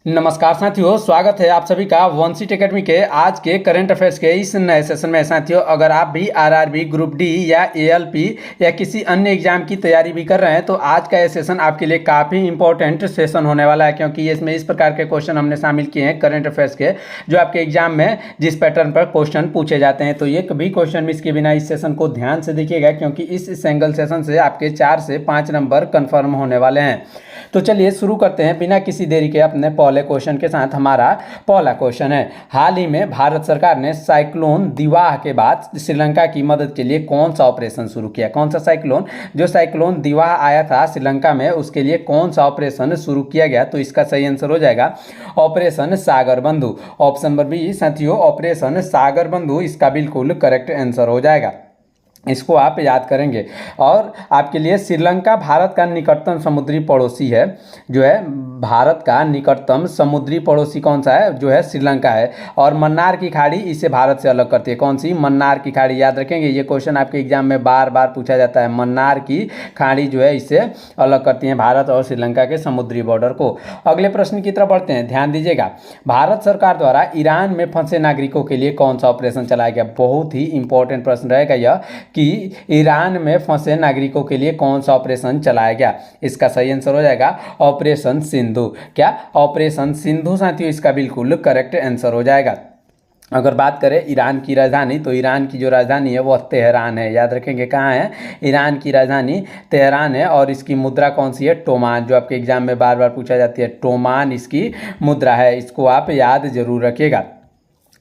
नमस्कार साथियों, स्वागत है आप सभी का वंशिट एकेडमी के आज के करंट अफेयर्स के इस नए सेशन में। साथियों, अगर आप भी आरआरबी, ग्रुप डी या एएलपी या किसी अन्य एग्जाम की तैयारी भी कर रहे हैं तो आज का ये सेशन आपके लिए काफ़ी इंपॉर्टेंट सेशन होने वाला है, क्योंकि इसमें इस प्रकार के क्वेश्चन हमने शामिल किए हैं करंट अफेयर्स के, जो आपके एग्जाम में जिस पैटर्न पर क्वेश्चन पूछे जाते हैं। तो एक भी क्वेश्चन मिस के बिना इस सेशन को ध्यान से देखिएगा, क्योंकि इस सिंगल सेशन से आपके 4 से 5 नंबर कन्फर्म होने वाले हैं। तो चलिए शुरू करते हैं बिना किसी देरी के अपने पहले क्वेश्चन के साथ। हमारा पहला क्वेश्चन है, हाल ही में भारत सरकार ने साइक्लोन दिवाह के बाद श्रीलंका की मदद के लिए कौन सा ऑपरेशन शुरू किया? कौन सा साइक्लोन, जो साइक्लोन दिवाह आया था श्रीलंका में, उसके लिए कौन सा ऑपरेशन शुरू किया गया? तो इसका सही आंसर हो जाएगा ऑपरेशन सागर बंधु। ऑप्शन नंबर बी साथियों, ऑपरेशन सागर बंधु इसका बिल्कुल करेक्ट आंसर हो जाएगा। इसको आप याद करेंगे। और आपके लिए श्रीलंका भारत का निकटतम समुद्री पड़ोसी है, जो है भारत का निकटतम समुद्री पड़ोसी कौन सा है? जो है श्रीलंका है। और मन्नार की खाड़ी इसे भारत से अलग करती है। कौन सी? मन्नार की खाड़ी। याद रखेंगे, ये क्वेश्चन आपके एग्जाम में बार बार पूछा जाता है। मन्नार की खाड़ी जो है इसे अलग करती है भारत और श्रीलंका के समुद्री बॉर्डर को। अगले प्रश्न की तरफ बढ़ते हैं, ध्यान दीजिएगा। भारत सरकार द्वारा ईरान में फंसे नागरिकों के लिए कौन सा ऑपरेशन चलाया गया? बहुत ही इंपॉर्टेंट प्रश्न रहेगा यह कि ईरान में फंसे नागरिकों के लिए कौन सा ऑपरेशन चलाया गया। इसका सही आंसर हो जाएगा ऑपरेशन सिंधु। क्या? ऑपरेशन सिंधु साथियों इसका बिल्कुल करेक्ट आंसर हो जाएगा। अगर बात करें ईरान की राजधानी, तो ईरान की जो राजधानी है वह तेहरान है। याद रखेंगे, कहाँ है? ईरान की राजधानी तेहरान है। और इसकी मुद्रा कौन सी है? टोमान, जो आपके एग्जाम में बार बार पूछा जाती है। टोमान इसकी मुद्रा है, इसको आप याद जरूर रखिएगा।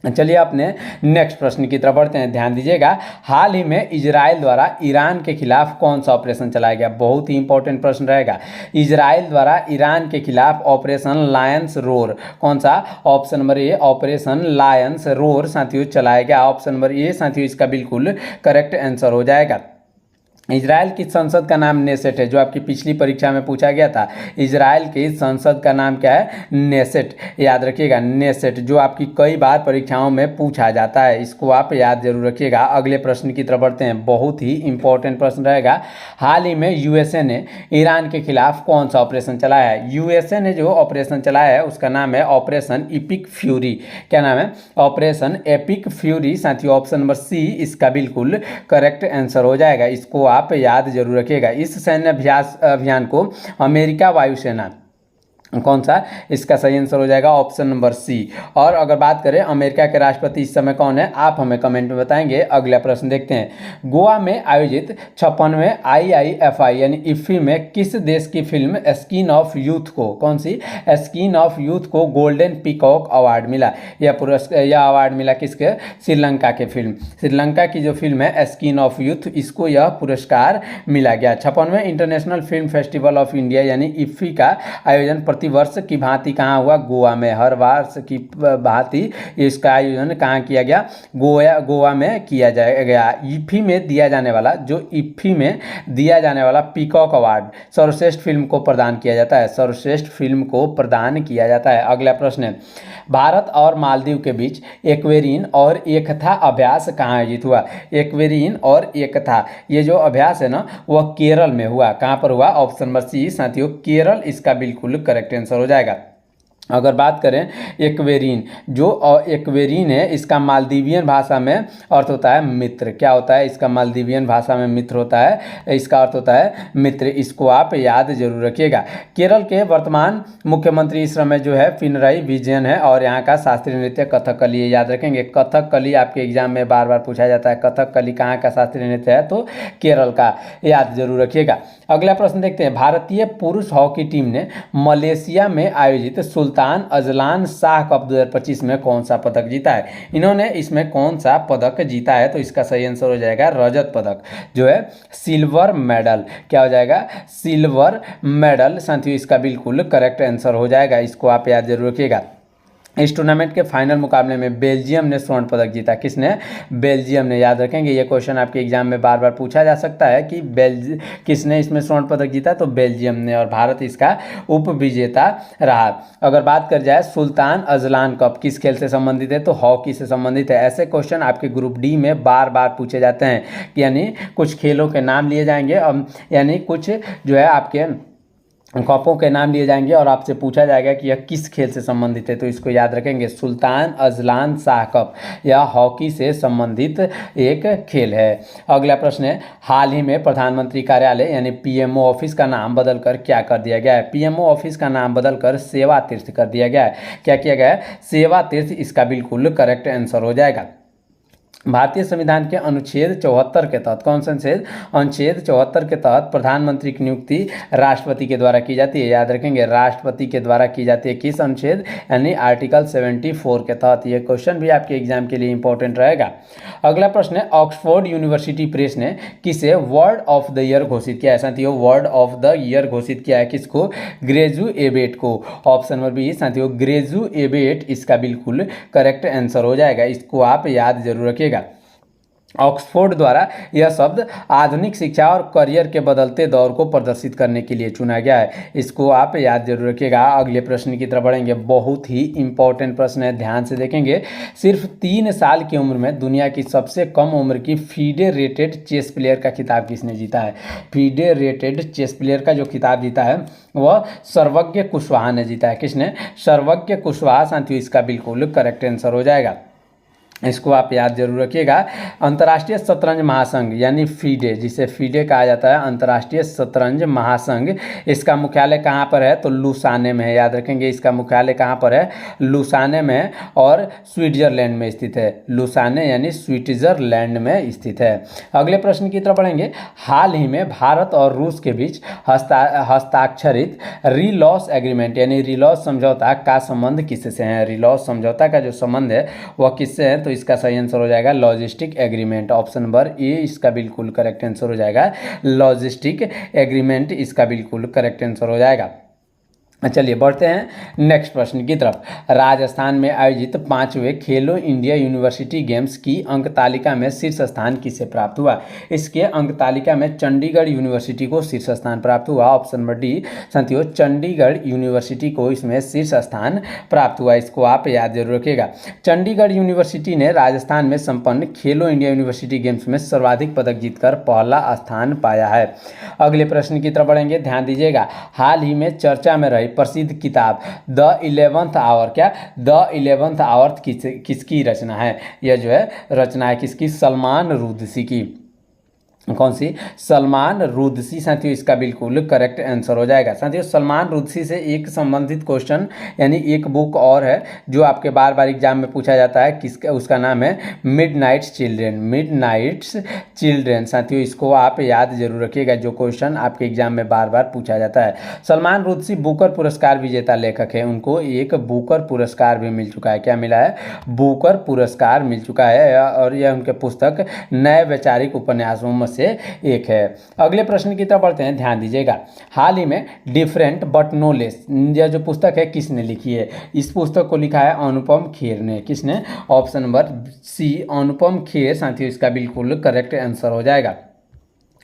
चलिए अपने नेक्स्ट प्रश्न की तरफ बढ़ते हैं, ध्यान दीजिएगा। हाल ही में इजराइल द्वारा ईरान के खिलाफ कौन सा ऑपरेशन चलाया गया? बहुत ही इंपॉर्टेंट प्रश्न रहेगा। इजराइल द्वारा ईरान के खिलाफ ऑपरेशन लायंस रोर, कौन सा? Option number A operation Lions roar साथियों चलाया गया। ऑप्शन नंबर ए साथियों इसका बिल्कुल करेक्ट आंसर हो जाएगा। इजराइल की संसद का नाम नेसेट है, जो आपकी पिछली परीक्षा में पूछा गया था। इजराइल की संसद का नाम क्या है? नेसेट। याद रखिएगा, नेसेट, जो आपकी कई बार परीक्षाओं में पूछा जाता है। इसको आप याद जरूर रखिएगा। अगले प्रश्न की तरफ बढ़ते हैं, बहुत ही इंपॉर्टेंट प्रश्न रहेगा। हाल ही में यूएसए ने ईरान के खिलाफ कौन सा ऑपरेशन चलाया है? यूएसए ने जो ऑपरेशन चलाया है उसका नाम है ऑपरेशन एपिक फ्यूरी। क्या नाम है? ऑपरेशन एपिक फ्यूरी साथियों। ऑप्शन नंबर सी इसका बिल्कुल करेक्ट आंसर हो जाएगा। इसको आप याद जरूर रखिएगा। इस सैन्य अभियान को अमेरिका वायुसेना, कौन सा? इसका सही आंसर हो जाएगा ऑप्शन नंबर सी। और अगर बात करें अमेरिका के राष्ट्रपति इस समय कौन है, आप हमें कमेंट में बताएंगे। अगला प्रश्न देखते हैं। गोवा में आयोजित 56वें आईआईएफआई यानी इफ्फी में किस देश की फिल्म स्किन ऑफ यूथ को, कौन सी? स्किन ऑफ यूथ को गोल्डन पीकॉक अवार्ड मिला। यह अवार्ड मिला किसके? श्रीलंका के फिल्म, श्रीलंका की जो फिल्म है स्किन ऑफ यूथ, इसको यह पुरस्कार मिला गया। 56वें International Film Festival of India यानी इफ्फी का आयोजन प्रतिवर्ष की भांति कहाँ हुआ? गोवा में। हर वर्ष की भांति इसका आयोजन कहाँ किया गया? गोवा में किया गया। इफ्फी में दिया जाने वाला, जो इफ्फी में दिया जाने वाला पीकॉक अवार्ड सर्वश्रेष्ठ फिल्म को प्रदान किया जाता है। सर्वश्रेष्ठ फिल्म को प्रदान किया जाता है। अगला प्रश्न है, भारत और मालदीव के बीच एक्वेरिन और एकथा अभ्यास कहाँ आयोजित हुआ? एक्वेरिन और एकथा, ये जो अभ्यास है ना, वह केरल में हुआ। कहाँ पर हुआ? ऑप्शन नंबर सी साथियों केरल इसका बिल्कुल करेक्ट आंसर हो जाएगा। अगर बात करें एक्वेरिन, जो एक्वेरिन है इसका मालदीवियन भाषा में अर्थ होता है मित्र। क्या होता है? इसका मालदीवियन भाषा में मित्र होता है, इसका अर्थ होता है मित्र। इसको आप याद जरूर रखिएगा। केरल के वर्तमान मुख्यमंत्री इस समय जो है पिनराई विजयन है, और यहाँ का शास्त्रीय नृत्य कथकली है। याद रखेंगे, कथकली आपके एग्जाम में बार बार पूछा जाता है। कथकली कहाँ का शास्त्रीय नृत्य है? तो केरल का, याद जरूर रखिएगा। अगला प्रश्न देखते हैं, भारतीय पुरुष हॉकी टीम ने मलेशिया में आयोजित सुल्तान अजलान शाह कप 2025 में कौन सा पदक जीता है? इन्होंने इसमें कौन सा पदक जीता है? तो इसका सही आंसर हो जाएगा रजत पदक, जो है सिल्वर मेडल। क्या हो जाएगा? सिल्वर मेडल साथियों इसका बिल्कुल करेक्ट आंसर हो जाएगा। इसको आप याद जरूर रखिएगा। इस टूर्नामेंट के फाइनल मुकाबले में बेल्जियम ने स्वर्ण पदक जीता। किसने? बेल्जियम ने। याद रखेंगे, ये क्वेश्चन आपके एग्जाम में बार बार पूछा जा सकता है कि किसने इसमें स्वर्ण पदक जीता? तो बेल्जियम ने, और भारत इसका उप विजेता रहा। अगर बात कर जाए सुल्तान अजलान कप किस खेल से संबंधित है? तो हॉकी से संबंधित है। ऐसे क्वेश्चन आपके ग्रुप डी में बार बार पूछे जाते हैं, यानी कुछ खेलों के नाम लिए जाएंगे, यानी कुछ जो है आपके कपों के नाम लिए जाएंगे और आपसे पूछा जाएगा कि यह किस खेल से संबंधित है, तो इसको याद रखेंगे। सुल्तान अजलान शाह कप यह हॉकी से संबंधित एक खेल है। अगला प्रश्न है, हाल ही में प्रधानमंत्री कार्यालय यानी पीएमओ ऑफिस का नाम बदलकर क्या कर दिया गया है? पीएमओ ऑफिस का नाम बदलकर सेवा तीर्थ कर दिया गया है। क्या किया गया है? सेवा तीर्थ इसका बिल्कुल करेक्ट आंसर हो जाएगा। भारतीय संविधान के अनुच्छेद 74 के तहत, कौन सा अनुच्छेद? अनुच्छेद 74 के तहत प्रधानमंत्री की नियुक्ति राष्ट्रपति के द्वारा की जाती है। याद रखेंगे, राष्ट्रपति के द्वारा की जाती है। किस अनुच्छेद? यानी आर्टिकल 74 के तहत। यह क्वेश्चन भी आपके एग्जाम के लिए इंपॉर्टेंट रहेगा। अगला प्रश्न है, ऑक्सफोर्ड यूनिवर्सिटी प्रेस ने किसे वर्ड ऑफ द ईयर घोषित किया है? साथियों, वर्ड ऑफ द ईयर घोषित किया है किसको? ग्रेजुएबेट को। ऑप्शन नंबर बी साथियों, ग्रेजुएबेट इसका बिल्कुल करेक्ट आंसर हो जाएगा। इसको आप याद जरूर रखिएगा। ऑक्सफोर्ड द्वारा यह शब्द आधुनिक शिक्षा और करियर के बदलते दौर को प्रदर्शित करने के लिए चुना गया है। इसको आप याद जरूर रखिएगा। अगले प्रश्न की तरफ बढ़ेंगे। बहुत ही इंपॉर्टेंट प्रश्न है, ध्यान से देखेंगे। सिर्फ 3 साल की उम्र में दुनिया की सबसे कम उम्र की फीडे रेटेड चेस प्लेयर का खिताब किसने जीता है? फीडे रेटेड चेस प्लेयर का जो खिताब जीता है वह सर्वज्ञ कुशवाहा ने जीता है। किसने? सर्वज्ञ कुशवाहा। साथियों, इसका बिल्कुल करेक्ट आंसर हो जाएगा। इसको आप याद जरूर रखिएगा। अंतर्राष्ट्रीय शतरंज महासंघ यानी फीडे, जिसे फीडे कहा जाता है, अंतर्राष्ट्रीय शतरंज महासंघ, इसका मुख्यालय कहाँ पर है? तो लुसाने में है। याद रखेंगे, इसका मुख्यालय कहाँ पर है? लुसाने में है और स्विट्जरलैंड में स्थित है। लुसाने यानी स्विट्जरलैंड में स्थित है। अगले प्रश्न की तरफ बढ़ेंगे। हाल ही में भारत और रूस के बीच हस्ताक्षरित रिलॉस एग्रीमेंट यानी रिलॉस समझौता का संबंध किससे है? रिलॉस समझौता का जो संबंध है वह किससे है? तो इसका सही आंसर हो जाएगा logistic agreement. Option number A इसका बिल्कुल करेक्ट आंसर हो जाएगा। लॉजिस्टिक एग्रीमेंट इसका बिल्कुल करेक्ट आंसर हो जाएगा। चलिए बढ़ते हैं नेक्स्ट प्रश्न की तरफ। राजस्थान में आयोजित 5वें खेलो इंडिया यूनिवर्सिटी गेम्स की अंक तालिका में शीर्ष स्थान किसे प्राप्त हुआ? इसके अंक तालिका में चंडीगढ़ यूनिवर्सिटी को शीर्ष स्थान प्राप्त हुआ। ऑप्शन नंबर डी साथियों, चंडीगढ़ यूनिवर्सिटी को इसमें शीर्ष स्थान प्राप्त हुआ। इसको आप याद जरूर रखिएगा। चंडीगढ़ यूनिवर्सिटी ने राजस्थान में संपन्न खेलो इंडिया यूनिवर्सिटी गेम्स में सर्वाधिक पदक जीतकर पहला स्थान पाया है। अगले प्रश्न की तरफ बढ़ेंगे, ध्यान दीजिएगा। हाल ही में चर्चा में रही प्रसिद्ध किताब द 11th आवर, क्या द 11th आवर किसकी रचना है? यह जो है रचना है किसकी? सलमान रुदसी की। कौन सी? सलमान रुदसी। साथियों, इसका बिल्कुल करेक्ट आंसर हो जाएगा। साथियों, सलमान रुदसी से एक संबंधित क्वेश्चन यानी एक बुक और है जो आपके बार बार एग्जाम में पूछा जाता है। किसका? उसका नाम है मिडनाइट्स चिल्ड्रेन। Midnights children. साथियों, इसको आप याद जरूर रखिएगा, जो क्वेश्चन आपके एग्जाम में बार बार पूछा जाता है। सलमान रुदसी बुकर पुरस्कार विजेता लेखक है। उनको एक बुकर पुरस्कार भी मिल चुका है। क्या मिला है? बुकर पुरस्कार मिल चुका है और यह उनके पुस्तक नए वैचारिक उपन्यासों में से एक है। अगले प्रश्न की तरफ बढ़ते हैं, ध्यान दीजिएगा। हाल ही में डिफरेंट बट नो लेस, यह जो पुस्तक है किसने लिखी है? इस पुस्तक को लिखा है अनुपम खेर ने। किसने? ऑप्शन नंबर सी अनुपम खेर। साथियों, इसका बिल्कुल करेक्ट आंसर हो जाएगा।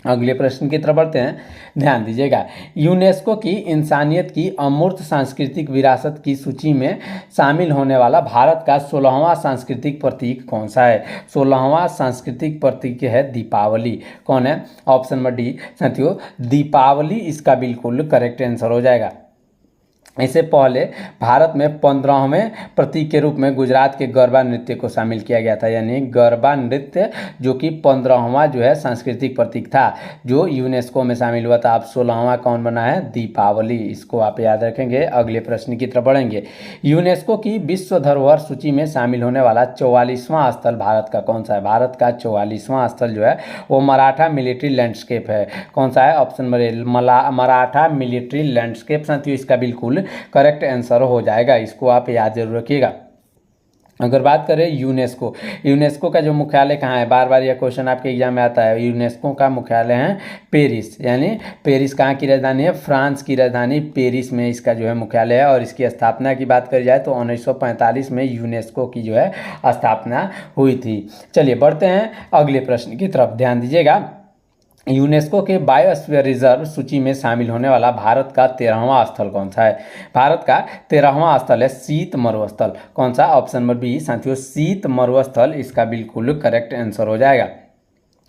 अगले प्रश्न की तरफ बढ़ते हैं, ध्यान दीजिएगा। यूनेस्को की इंसानियत की अमूर्त सांस्कृतिक विरासत की सूची में शामिल होने वाला भारत का 16वां सांस्कृतिक प्रतीक कौन सा है? 16वां सांस्कृतिक प्रतीक है दीपावली। कौन है? ऑप्शन नंबर डी साथियों, दीपावली इसका बिल्कुल करेक्ट आंसर हो जाएगा। इससे पहले भारत में 15वें प्रतीक के रूप में गुजरात के गरबा नृत्य को शामिल किया गया था। यानी गरबा नृत्य जो कि 15वां जो है सांस्कृतिक प्रतीक था जो यूनेस्को में शामिल हुआ था। अब 16वां कौन बना है? दीपावली। इसको आप याद रखेंगे। अगले प्रश्न की तरफ बढ़ेंगे। यूनेस्को की विश्व धरोहर सूची में शामिल होने वाला 44वां स्थल भारत का कौन सा है? भारत का 44वां स्थल जो है वो मराठा मिलिट्री लैंडस्केप है। कौन सा है? Option number A Maratha military landscape. साथियों, इसका बिल्कुल करेक्ट आंसर हो जाएगा। इसको आप याद जरूर रखिएगा। अगर बात करें यूनेस्को का जो मुख्यालय कहाँ है? बार बार यह क्वेश्चन आपके एग्जाम में आता है। यूनेस्को का मुख्यालय है पेरिस। यानी पेरिस कहाँ की राजधानी है? फ्रांस की राजधानी पेरिस में इसका जो है मुख्यालय है। और इसकी स्थापना की बात करी जाए तो 1945 में यूनेस्को की जो है स्थापना हुई थी। चलिए बढ़ते हैं अगले प्रश्न की तरफ, ध्यान दीजिएगा। यूनेस्को के बायोस्फीयर रिजर्व सूची में शामिल होने वाला भारत का 13वां स्थल कौन सा है? भारत का 13वां स्थल है शीत मरुस्थल। कौन सा? ऑप्शन नंबर बी साथियों, शीत मरुस्थल इसका बिल्कुल करेक्ट आंसर हो जाएगा।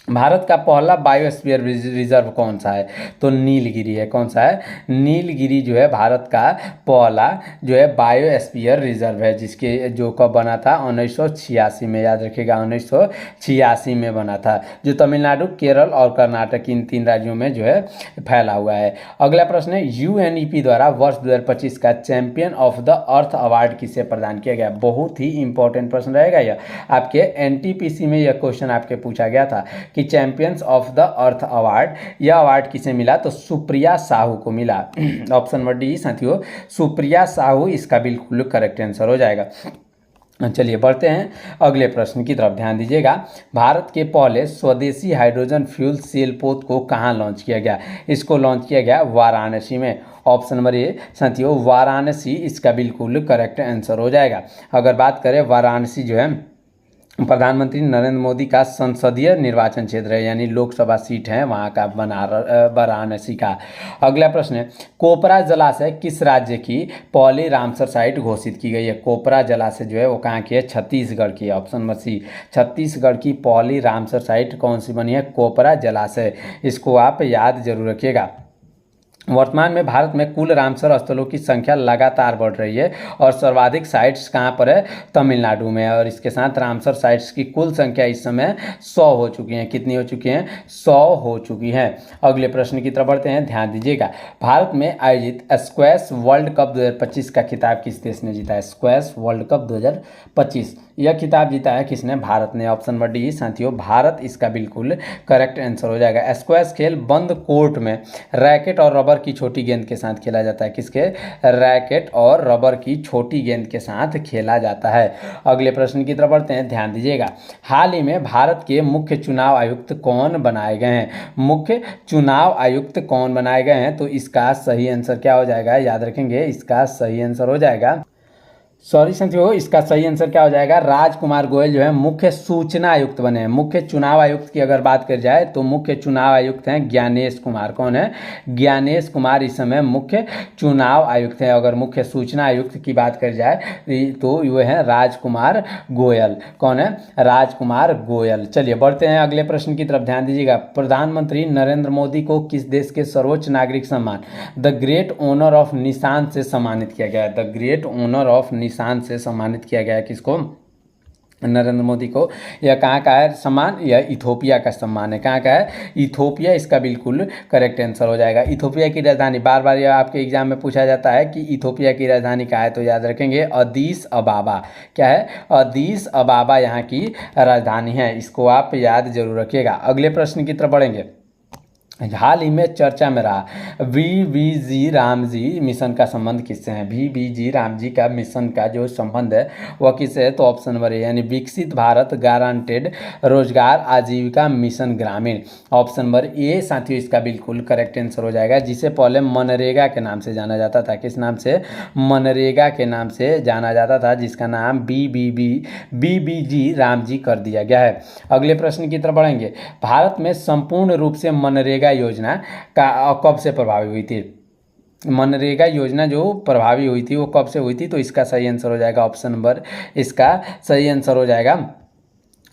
भारत का पहला बायोस्फीयर रिजर्व कौन सा है? तो नीलगिरी है। कौन सा है? नीलगिरी जो है भारत का पहला जो है बायोस्फीयर रिजर्व है, जिसके जो कब बना था? 1986 में। याद रखिएगा 1986 में बना था, जो तमिलनाडु, केरल और कर्नाटक इन 3 राज्यों में जो है फैला हुआ है। अगला प्रश्न है, यूएनईपी द्वारा वर्ष 2025 का champion of the earth award किसे प्रदान किया गया? बहुत ही इंपॉर्टेंट प्रश्न रहेगा यह। आपके एनटीपीसी में यह क्वेश्चन आपके पूछा गया था कि champions of the earth award, यह अवार्ड किसे मिला? तो सुप्रिया साहू को मिला। ऑप्शन नंबर डी साथियों, सुप्रिया साहू इसका बिल्कुल करेक्ट आंसर हो जाएगा। चलिए बढ़ते हैं अगले प्रश्न की तरफ, ध्यान दीजिएगा। भारत के पहले स्वदेशी हाइड्रोजन फ्यूल सेल पोत को कहाँ लॉन्च किया गया? इसको लॉन्च किया गया वाराणसी में। ऑप्शन नंबर ए साथियों, वाराणसी इसका बिल्कुल करेक्ट आंसर हो जाएगा। अगर बात करें, वाराणसी जो है प्रधानमंत्री नरेंद्र मोदी का संसदीय निर्वाचन क्षेत्र है, यानी लोकसभा सीट है वहाँ का वाराणसी का। अगला प्रश्न है, कोपरा जलाशय किस राज्य की पहली रामसर साइट घोषित की गई है? कोपरा जलाशय जो है वो कहाँ की है? छत्तीसगढ़ की है। ऑप्शन नंबर सी, छत्तीसगढ़ की पहली रामसर साइट कौन सी बनी है? कोपरा जलाशय। इसको आप याद जरूर रखिएगा। वर्तमान में भारत में कुल रामसर स्थलों की संख्या लगातार बढ़ रही है और सर्वाधिक साइट्स कहाँ पर है? तमिलनाडु में। और इसके साथ रामसर साइट्स की कुल संख्या इस समय 100 हो चुकी हैं। कितनी हो चुकी हैं? 100 हो चुकी हैं। अगले प्रश्न की तरफ बढ़ते हैं, ध्यान दीजिएगा। भारत में आयोजित स्क्वैश वर्ल्ड कप 2025 का खिताब किस देश ने जीता है? स्क्वैश वर्ल्ड कप 2025 यह खिताब जीता है किसने? भारत ने। ऑप्शन नंबर डी साथियों, भारत इसका बिल्कुल करेक्ट आंसर हो जाएगा। स्क्वैश खेल बंद कोर्ट में रैकेट और रबर की छोटी गेंद के साथ खेला जाता है। किसके? रैकेट और रबर की छोटी गेंद के साथ खेला जाता है। अगले प्रश्न की तरफ बढ़ते हैं, ध्यान दीजिएगा। हाल ही में भारत के मुख्य चुनाव आयुक्त कौन बनाए गए हैं? मुख्य चुनाव आयुक्त कौन बनाए गए हैं? तो इसका सही आंसर क्या हो जाएगा? याद रखेंगे, इसका सही आंसर हो जाएगा, सॉरी साथियों, इसका सही आंसर क्या हो जाएगा? राजकुमार गोयल जो है मुख्य सूचना आयुक्त बने हैं। मुख्य चुनाव आयुक्त की अगर बात कर जाए तो मुख्य चुनाव आयुक्त हैं ज्ञानेश कुमार। कौन है? ज्ञानेश कुमार इस समय मुख्य चुनाव आयुक्त हैं। अगर मुख्य सूचना आयुक्त की बात कर जाए तो ये हैं राजकुमार गोयल। कौन है? राजकुमार गोयल। चलिए बढ़ते हैं अगले प्रश्न की तरफ, ध्यान दीजिएगा। प्रधानमंत्री नरेंद्र मोदी को किस देश के सर्वोच्च नागरिक सम्मान द ग्रेट ऑनर ऑफ निशान से सम्मानित किया गया है? द ग्रेट ऑनर ऑफ निशान से सम्मानित किया गया है। किसको? नरेंद्र मोदी को। यह कहाँ का है सम्मान? यह इथोपिया का सम्मान है। कहाँ का है? इथोपिया इसका बिल्कुल करेक्ट आंसर हो जाएगा। इथोपिया की राजधानी, बार बार यह आपके एग्जाम में पूछा जाता है कि इथोपिया की राजधानी क्या है, तो याद रखेंगे अदीस अबाबा। क्या है? अदीस अबाबा यहाँ की राजधानी है। इसको आप याद जरूर रखिएगा। अगले प्रश्न की तरफ बढ़ेंगे। हाल ही में चर्चा में रहा वीबीजी रामजी मिशन का संबंध किससे है? वीबीजी रामजी का मिशन का जो संबंध है वह किससे है? तो ऑप्शन नंबर ए यानी विकसित भारत गारंटेड रोजगार आजीविका मिशन ग्रामीण। ऑप्शन नंबर ए साथियों इसका बिल्कुल करेक्ट आंसर हो जाएगा, जिसे पहले मनरेगा के नाम से जाना जाता था। किस नाम से? मनरेगा के नाम से जाना जाता था, जिसका नाम वीबीजी रामजी कर दिया गया है। अगले प्रश्न की तरफ बढ़ेंगे। भारत में संपूर्ण रूप से मनरेगा योजना का कब से प्रभावी हुई थी? मनरेगा योजना जो प्रभावी हुई थी वो कब से हुई थी? तो इसका सही आंसर हो जाएगा ऑप्शन नंबर, इसका सही आंसर हो जाएगा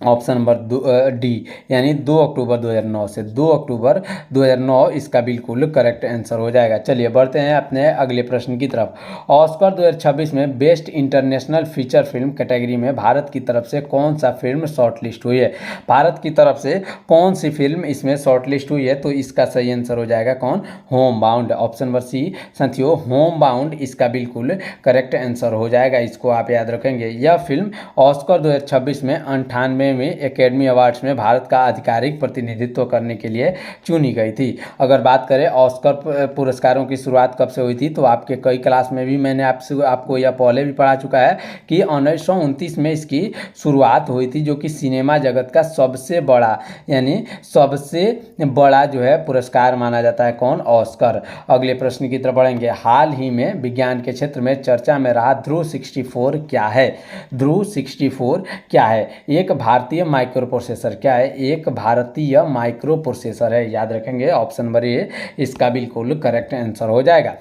ऑप्शन नंबर डी यानी 2 अक्टूबर 2009 से। 2 अक्टूबर 2009 इसका बिल्कुल करेक्ट आंसर हो जाएगा। चलिए बढ़ते हैं अपने अगले प्रश्न की तरफ। ऑस्कर 2026 में best international feature film category में भारत की तरफ से कौन सा फिल्म शॉर्टलिस्ट हुई है? भारत की तरफ से कौन सी फिल्म इसमें शॉर्टलिस्ट हुई है? तो इसका सही आंसर हो जाएगा कौन? Home bound. Option number C साथियों, होम बाउंड इसका बिल्कुल करेक्ट आंसर हो जाएगा। इसको आप याद रखेंगे। यह फिल्म ऑस्कर 2026 में 98 में एकेडमी अवार्ड्स में भारत का आधिकारिक प्रतिनिधित्व करने के लिए चुनी गई थी। अगर बात करें ऑस्कर पुरस्कारों की शुरुआत कब से हुई थी, तो आपके कई क्लास में भी मैंने आपको यह पहले भी पढ़ा चुका है कि 1929 में इसकी शुरुआत हुई थी, जो कि सिनेमा जगत का सबसे बड़ा यानी सबसे बड़ा जो है पुरस्कार माना जाता है। कौन? ऑस्कर। अगले प्रश्न की तरफ बढ़ेंगे। हाल ही में विज्ञान के क्षेत्र में चर्चा में रहा ध्रुव 64 क्या है? ध्रुव 64 क्या है? एक भारतीय माइक्रो प्रोसेसर। क्या है? एक भारतीय माइक्रो प्रोसेसर है। याद रखेंगे ऑप्शन नंबर ए इसका बिल्कुल करेक्ट आंसर हो जाएगा।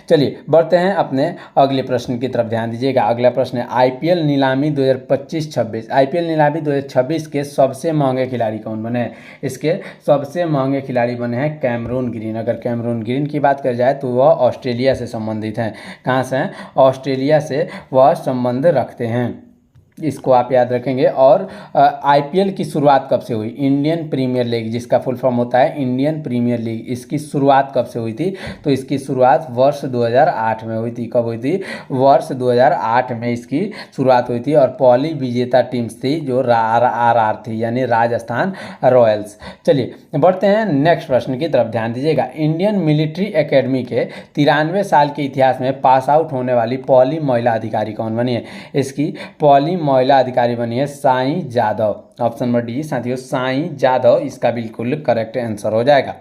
चलिए बढ़ते हैं अपने अगले प्रश्न की तरफ, ध्यान दीजिएगा। अगला प्रश्न है आईपीएल नीलामी 2025-26। आईपीएल नीलामी 2026 के सबसे महंगे खिलाड़ी कौन बने हैं? इसके सबसे महंगे खिलाड़ी बने हैं कैमरून ग्रीन। अगर कैमरून ग्रीन की बात कर जाए तो वह ऑस्ट्रेलिया से संबंधित हैं। कहाँ से हैं? ऑस्ट्रेलिया से वह संबंध रखते हैं, इसको आप याद रखेंगे। और आईपीएल की शुरुआत कब से हुई? इंडियन प्रीमियर लीग, जिसका फुल फॉर्म होता है इंडियन प्रीमियर लीग, इसकी शुरुआत कब से हुई थी? तो इसकी शुरुआत वर्ष 2008 में हुई थी। कब हुई थी? वर्ष 2008 में इसकी शुरुआत हुई थी। और पहली विजेता टीम्स थी जो RR थी, यानी राजस्थान रॉयल्स। चलिए बढ़ते हैं नेक्स्ट प्रश्न की तरफ, ध्यान दीजिएगा। इंडियन मिलिट्री एकेडमी के 93 साल के इतिहास में पास आउट होने वाली पहली महिला अधिकारी कौन बनी है? इसकी पहली महिला अधिकारी बनी है Sai Jadhav. Option number D साथियों, साई जादव इसका बिल्कुल करेक्ट आंसर हो जाएगा।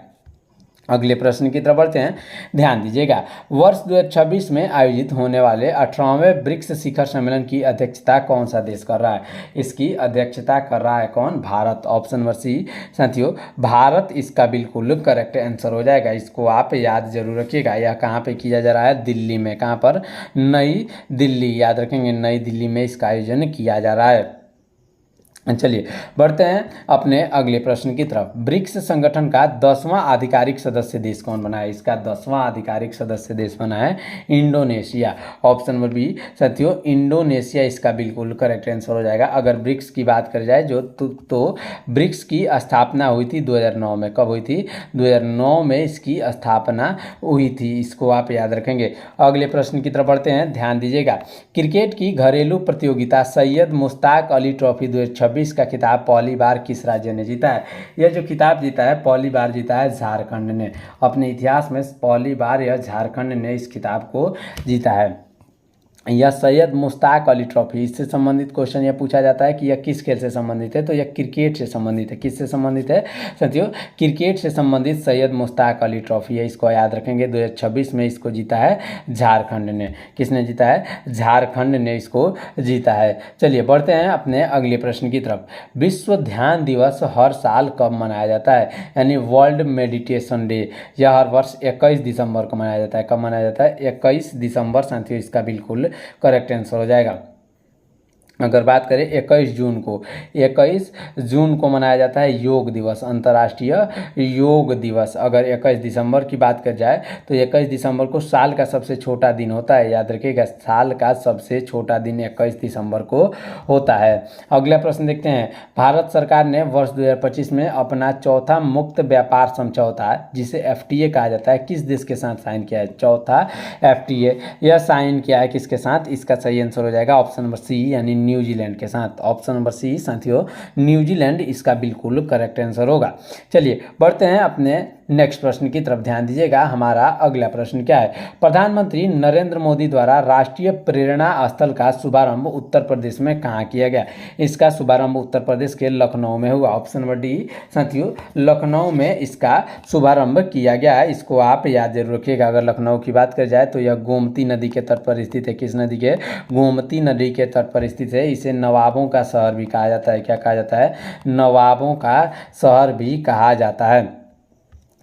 अगले प्रश्न की तरफ बढ़ते हैं, ध्यान दीजिएगा। वर्ष 2026 में आयोजित होने वाले 18वें ब्रिक्स शिखर सम्मेलन की अध्यक्षता कौन सा देश कर रहा है? इसकी अध्यक्षता कर रहा है कौन? भारत। ऑप्शन नंबर सी साथियों, भारत इसका बिल्कुल करेक्ट आंसर हो जाएगा। इसको आप याद जरूर रखिएगा। यह कहाँ पे किया जा रहा है? दिल्ली में। कहाँ पर? नई दिल्ली, याद रखेंगे, नई दिल्ली में इसका आयोजन किया जा रहा है। चलिए बढ़ते हैं अपने अगले प्रश्न की तरफ। ब्रिक्स संगठन का 10वां आधिकारिक सदस्य देश कौन बना है? इसका 10वां आधिकारिक सदस्य देश बना है इंडोनेशिया। ऑप्शन नंबर बी साथियों, इंडोनेशिया इसका बिल्कुल करेक्ट आंसर हो जाएगा। अगर ब्रिक्स की बात कर जाए तो ब्रिक्स की स्थापना हुई थी 2009 में। कब हुई थी? 2009 में इसकी स्थापना हुई थी, इसको आप याद रखेंगे। अगले प्रश्न की तरफ बढ़ते हैं, ध्यान दीजिएगा। क्रिकेट की घरेलू प्रतियोगिता सैयद मुश्ताक अली ट्रॉफी 2026 का खिताब पहली बार किस राज्य ने जीता है? यह जो खिताब जीता है पहली बार जीता है झारखंड ने। अपने इतिहास में पहली बार यह झारखंड ने इस खिताब को जीता है। यह सैयद मुश्ताक अली ट्रॉफी, इससे संबंधित क्वेश्चन यह पूछा जाता है कि यह किस खेल से संबंधित है? तो यह क्रिकेट से संबंधित है। किससे संबंधित है साथियों? क्रिकेट से संबंधित सैयद मुश्ताक अली ट्रॉफी है, इसको याद रखेंगे। 2026 में इसको जीता है झारखंड ने। किसने जीता है? झारखंड ने इसको जीता है। चलिए बढ़ते हैं अपने अगले प्रश्न की तरफ। विश्व ध्यान दिवस हर साल कब मनाया जाता है? यानी वर्ल्ड मेडिटेशन डे, यह हर वर्ष 21 दिसंबर को मनाया जाता है। कब मनाया जाता है? 21 दिसंबर साथियों, इसका बिल्कुल करेक्ट आंसर हो जाएगा। अगर बात करें 21 जून को, 21 जून को मनाया जाता है योग दिवस, अंतर्राष्ट्रीय योग दिवस। अगर 21 दिसंबर की बात कर जाए तो 21 दिसंबर को साल का सबसे छोटा दिन होता है, याद रखिएगा, साल का सबसे छोटा दिन 21 दिसंबर को होता है। अगला प्रश्न देखते हैं। भारत सरकार ने वर्ष 2025 में अपना चौथा मुक्त व्यापार समझौता, जिसे FTA कहा जाता है, किस देश के साथ साइन किया है? चौथा FTA यह साइन किया है किसके साथ? इसका सही आंसर हो जाएगा ऑप्शन नंबर सी, यानी न्यूजीलैंड के साथ। ऑप्शन नंबर सी साथियों, न्यूजीलैंड इसका बिल्कुल करेक्ट आंसर होगा। चलिए बढ़ते हैं अपने नेक्स्ट प्रश्न की तरफ, ध्यान दीजिएगा। हमारा अगला प्रश्न क्या है? प्रधानमंत्री नरेंद्र मोदी द्वारा राष्ट्रीय प्रेरणा स्थल का शुभारंभ उत्तर प्रदेश में कहाँ किया गया? इसका शुभारंभ उत्तर प्रदेश के लखनऊ में हुआ। ऑप्शन नंबर डी साथियों, लखनऊ में इसका शुभारंभ किया गया है, इसको आप याद जरूर रखिएगा। अगर लखनऊ की बात कर जाए तो यह गोमती नदी के तट पर स्थित है। किस नदी के? गोमती नदी के तट पर स्थित है। इसे नवाबों का शहर भी कहा जाता है। क्या कहा जाता है? नवाबों का शहर भी कहा जाता है।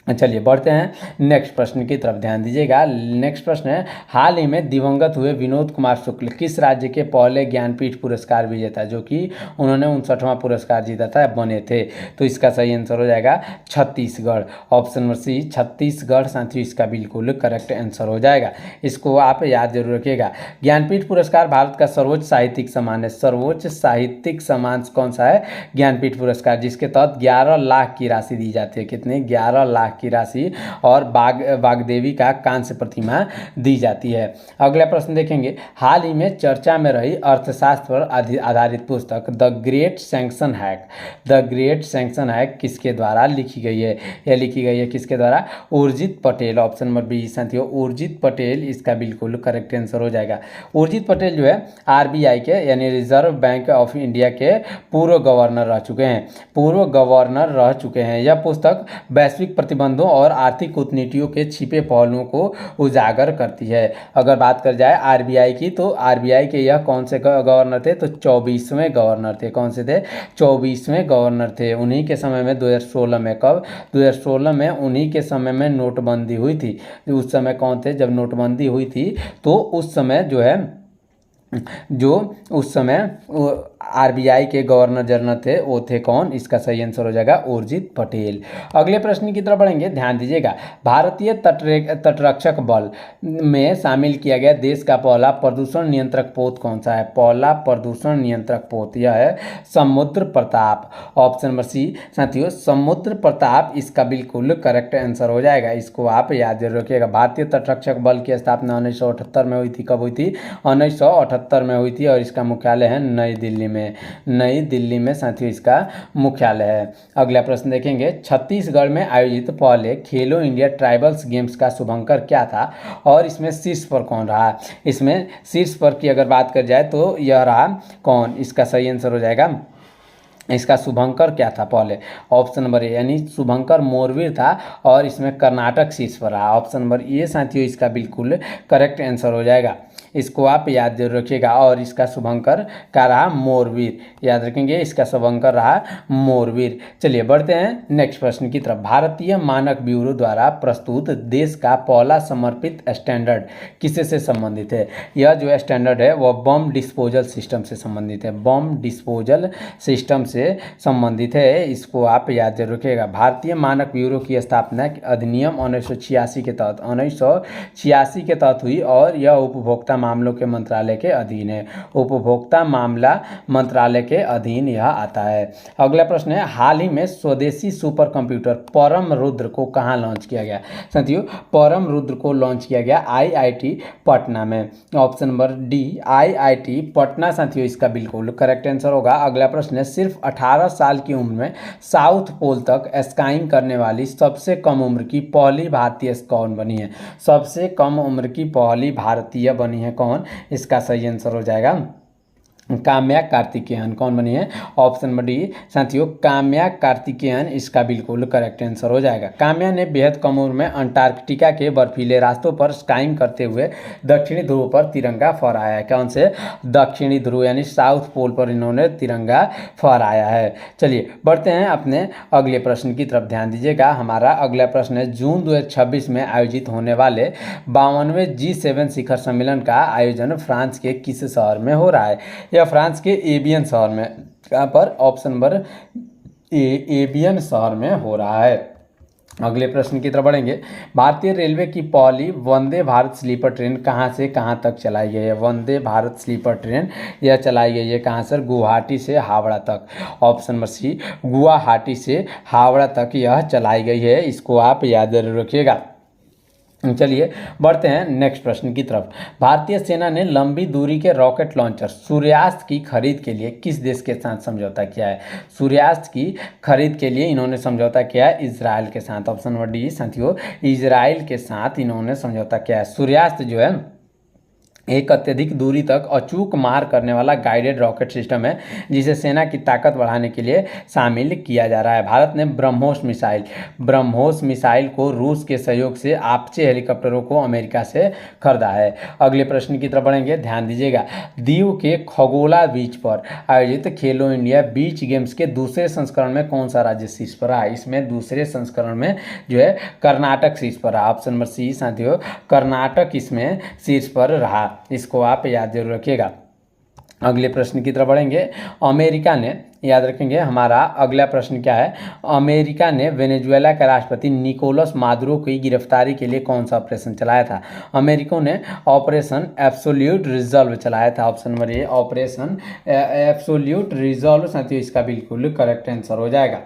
चलिए बढ़ते हैं नेक्स्ट प्रश्न की तरफ, ध्यान दीजिएगा। नेक्स्ट प्रश्न है, हाल ही में दिवंगत हुए विनोद कुमार शुक्ल किस राज्य के पहले ज्ञानपीठ पुरस्कार विजेता, जो कि उन्होंने 59वां पुरस्कार जीता था, बने थे? तो इसका सही आंसर हो जाएगा Chhattisgarh. Option number C Chhattisgarh साथियों, इसका बिल्कुल करेक्ट आंसर हो जाएगा। इसको आप याद जरूर रखिएगा। ज्ञानपीठ पुरस्कार भारत का सर्वोच्च साहित्यिक सम्मान है। सर्वोच्च साहित्यिक सम्मान कौन सा है? ज्ञानपीठ पुरस्कार, जिसके तहत 11 लाख की राशि दी जाती है। कितने? 11 लाख की राशि, और वाग्देवी का कांस्य प्रतिमा दी जाती है। अगला प्रश्न देखेंगे। हाल ही में चर्चा में रही अर्थशास्त्र पर आधारित पुस्तक the great sanction hack, the great sanction hack किसके द्वारा लिखी गई है? यह लिखी गई है किसके द्वारा? Urjit Patel. Option number B साथियों, उर्जित पटेल इसका बिल्कुल करेक्ट आंसर हो जाएगा। उर्जित पटेल जो है RBI के यानी रिजर्व बैंक ऑफ इंडिया के पूर्व गवर्नर रह चुके हैं। पूर्व गवर्नर रह चुके हैं। यह पुस्तक वैश्विक प्रतिबंध प्रतिबंधों और आर्थिक कूटनीतियों के छिपे पहलुओं को उजागर करती है। अगर बात कर जाए आरबीआई की, तो आरबीआई के यह कौन से गवर्नर थे, तो 24वें गवर्नर थे। कौन से थे? 24वें गवर्नर थे। उन्हीं के समय में 2016 में, कब? 2016 में उन्हीं के समय में नोटबंदी हुई थी। उस समय कौन थे जब नोटबंदी हुई थी? तो उस समय जो है, जो उस समय आरबीआई के गवर्नर जनरल थे वो थे कौन? इसका सही आंसर हो जाएगा उर्जित पटेल। अगले प्रश्न की तरफ बढ़ेंगे, ध्यान दीजिएगा। भारतीय तटरक्षक बल में शामिल किया गया देश का पहला प्रदूषण नियंत्रक पोत कौन सा है? पहला प्रदूषण नियंत्रक पोत यह है समुद्र प्रताप। ऑप्शन नंबर सी साथियों, समुद्र प्रताप इसका बिल्कुल करेक्ट आंसर हो जाएगा। इसको आप याद जरूर रखिएगा। भारतीय तटरक्षक बल की स्थापना 1978 में हुई थी। कब हुई थी? 1978 में हुई थी और इसका मुख्यालय है नई दिल्ली में। नई दिल्ली में साथियों इसका मुख्यालय है। अगला प्रश्न देखेंगे, छत्तीसगढ़ में आयोजित पहले खेलो इंडिया ट्राइबल्स गेम्स का शुभंकर क्या था और इसमें शीर्ष पर कौन रहा? इसमें शीर्ष पर की अगर बात कर जाए तो यह रहा कौन? इसका सही आंसर हो जाएगा, इसका शुभंकर क्या था पहले? ऑप्शन नंबर ए, यानी शुभंकर मोरवीर था और इसमें कर्नाटक शीर्ष पर रहा। ऑप्शन नंबर ए साथियों इसका बिल्कुल करेक्ट आंसर हो जाएगा। इसको आप याद जरूर रखिएगा। और इसका शुभंकर क्या रहा? मोरवीर। याद रखेंगे, इसका शुभंकर रहा मोरवीर। चलिए बढ़ते हैं नेक्स्ट प्रश्न की तरफ। भारतीय मानक ब्यूरो द्वारा प्रस्तुत देश का पहला समर्पित स्टैंडर्ड किससे से संबंधित है? यह जो स्टैंडर्ड है वह बम डिस्पोजल सिस्टम से संबंधित है। बम डिस्पोजल सिस्टम से संबंधित है। इसको आप याद जरूर रखिएगा। भारतीय मानक ब्यूरो की स्थापना अधिनियम 1986 के तहत 1986 के तहत हुई और यह उपभोक्ता मामलों के मंत्रालय के अधीन है। उपभोक्ता मामला मंत्रालय के अधीन यह आता है। अगला प्रश्न है, हाल ही में स्वदेशी सुपर कंप्यूटर परम रुद्र को कहाँ लॉन्च किया गया? साथियों परम रुद्र को लॉन्च किया गया आईआईटी पटना में। Option number D IIT Patna साथियों इसका बिल्कुल करेक्ट आंसर होगा। अगला प्रश्न है, सिर्फ 18 साल की उम्र में साउथ पोल तक स्काइंग करने वाली सबसे कम उम्र की पहली भारतीय कौन बनी है? सबसे कम उम्र की पहली भारतीय बनी है कौन? इसका सही आंसर हो जाएगा काम्या कार्तिकेयन। कौन बनी है? ऑप्शन नंबर डी साथियों काम्या कार्तिकेयन इसका बिल्कुल करेक्ट आंसर हो जाएगा। काम्या ने बेहद कम उम्र में अंटार्कटिका के बर्फीले रास्तों पर स्काइंग करते हुए दक्षिणी ध्रुव पर तिरंगा फहराया है। कौन से? दक्षिणी ध्रुव यानी साउथ पोल पर इन्होंने तिरंगा फहराया है। चलिए बढ़ते हैं अपने अगले प्रश्न की तरफ, ध्यान दीजिएगा। हमारा अगला प्रश्न है, जून 2026 में आयोजित होने वाले 52वें G7 शिखर सम्मेलन का आयोजन फ्रांस के किस शहर में हो रहा है? या फ्रांस के एबियन शहर में। कहाँ पर? ऑप्शन नंबर ए एबियन शहर में हो रहा है। अगले प्रश्न की तरफ बढ़ेंगे। भारतीय रेलवे की पहली वंदे भारत स्लीपर ट्रेन कहाँ से कहाँ तक चलाई गई है? वंदे भारत स्लीपर ट्रेन यह चलाई गई है कहाँ से? गुवाहाटी से हावड़ा तक। ऑप्शन नंबर सी गुवाहाटी से हावड़ा तक यह चलाई गई है। इसको आप याद जरूर रखिएगा। चलिए बढ़ते हैं नेक्स्ट प्रश्न की तरफ। भारतीय सेना ने लंबी दूरी के रॉकेट लॉन्चर सूर्यास्त की खरीद के लिए किस देश के साथ समझौता किया है? सूर्यास्त की खरीद के लिए इन्होंने समझौता किया है इजराइल के साथ। ऑप्शन नंबर डी साथियों इजराइल के साथ इन्होंने समझौता किया है। सूर्यास्त जो है एक अत्यधिक दूरी तक अचूक मार करने वाला गाइडेड रॉकेट सिस्टम है जिसे सेना की ताकत बढ़ाने के लिए शामिल किया जा रहा है। भारत ने ब्रह्मोस मिसाइल को रूस के सहयोग से आपचे हेलीकॉप्टरों को अमेरिका से खरीदा है। अगले प्रश्न की तरफ बढ़ेंगे, ध्यान दीजिएगा। दीव के खगोला बीच पर आयोजित खेलो इंडिया बीच गेम्स के दूसरे संस्करण में कौन सा राज्य शीर्ष पर रहा? इसमें दूसरे संस्करण में जो है कर्नाटक शीर्ष पर रहा। ऑप्शन नंबर सी साथियों कर्नाटक इसमें शीर्ष पर रहा। इसको आप याद जरूर रखिएगा। अगले प्रश्न की तरफ बढ़ेंगे। अमेरिका ने, याद रखेंगे हमारा अगला प्रश्न क्या है, अमेरिका ने वेनेजुएला के राष्ट्रपति निकोलस मादुरो की गिरफ्तारी के लिए कौन सा ऑपरेशन चलाया था? अमेरिका ने ऑपरेशन एब्सोल्यूट रिजॉल्व चलाया था। Option number A operation absolute resolve साथियों इसका बिल्कुल करेक्ट आंसर हो जाएगा।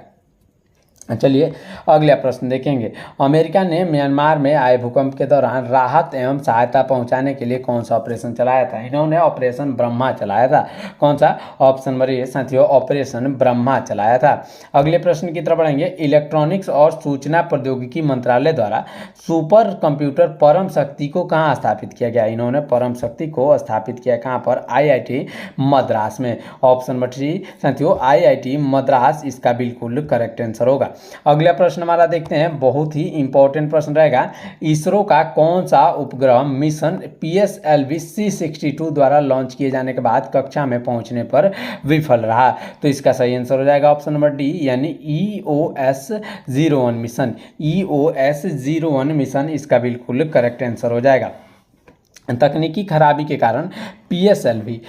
चलिए अगला प्रश्न देखेंगे। अमेरिका ने म्यांमार में आए भूकंप के दौरान राहत एवं सहायता पहुंचाने के लिए कौन सा ऑपरेशन चलाया था? इन्होंने ऑपरेशन ब्रह्मा चलाया था। कौन सा? ऑप्शन नंबर ए साथियों ऑपरेशन ब्रह्मा चलाया था। अगले प्रश्न की तरफ बढ़ेंगे। इलेक्ट्रॉनिक्स और सूचना प्रौद्योगिकी मंत्रालय द्वारा सुपर कंप्यूटर परम शक्ति को कहाँ स्थापित किया गया? इन्होंने परम शक्ति को स्थापित किया कहाँ पर? आईआईटी मद्रास में। ऑप्शन नंबर सी साथियों आईआईटी मद्रास इसका बिल्कुल करेक्ट आंसर होगा। अगला प्रश्न हमारा देखते हैं, बहुत ही इंपॉर्टेंट प्रश्न रहेगा। इसरो का कौन सा उपग्रह मिशन PSLV C62 द्वारा लॉन्च किए जाने के बाद कक्षा में पहुंचने पर विफल रहा? तो इसका सही आंसर हो जाएगा ऑप्शन नंबर डी, यानी EOS-01 मिशन। EOS-01 मिशन इसका बिल्कुल करेक्ट आंसर हो जाएगा। तकनीकी खराबी के कारण PSLV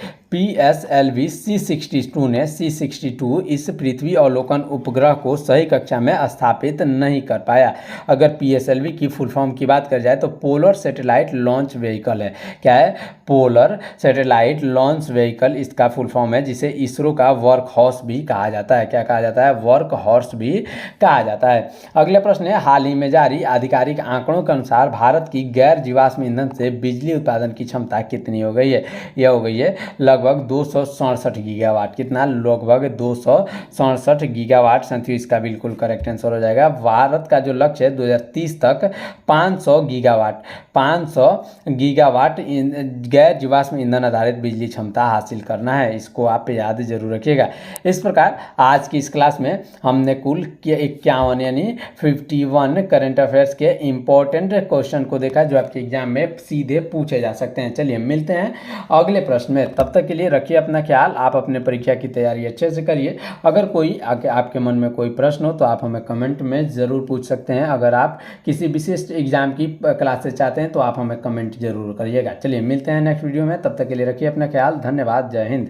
C62 ने C62 इस पृथ्वी अवलोकन उपग्रह को सही कक्षा में स्थापित नहीं कर पाया। अगर PSLV की फुल फॉर्म की बात कर जाए तो पोलर सैटेलाइट लॉन्च व्हीकल है। क्या है? पोलर सैटेलाइट लॉन्च व्हीकल इसका फुल फॉर्म है, जिसे इसरो का वर्क हॉर्स भी कहा जाता है। क्या कहा जाता है? वर्क हॉर्स भी कहा जाता है। अगला प्रश्न है, हाल ही में जारी आधिकारिक आंकड़ों के अनुसार भारत की गैर जीवाश्म ईंधन से बिजली उत्पादन की क्षमता कितनी हो गई है? यह हो गई है लगभग 267 गीगावाट। कितना? लगभग 267 गीगावाट। साथियों इसका बिल्कुल करेक्ट आंसर हो जाएगा। भारत का जो लक्ष्य है 2030 तक 500 गीगावाट गैर जीवाश्म ईंधन आधारित बिजली क्षमता हासिल करना है। इसको आप याद जरूर रखिएगा। इस प्रकार आज की इस क्लास में हमने कुल 51 यानी 51 करंट अफेयर्स के इंपॉर्टेंट क्वेश्चन को देखा, जो आपके एग्जाम में सीधे पूछे जा सकते हैं। चलिए मिलते हैं अगले प्रश्न में, तब तक के लिए रखिए अपना ख्याल। आप अपने परीक्षा की तैयारी अच्छे से करिए। अगर कोई आपके मन में कोई प्रश्न हो तो आप हमें कमेंट में ज़रूर पूछ सकते हैं। अगर आप किसी विशिष्ट एग्जाम की क्लासेस चाहते हैं तो आप हमें कमेंट जरूर करिएगा। चलिए मिलते हैं नेक्स्ट वीडियो में, तब तक के लिए रखिए अपना ख्याल। धन्यवाद। जय हिंद।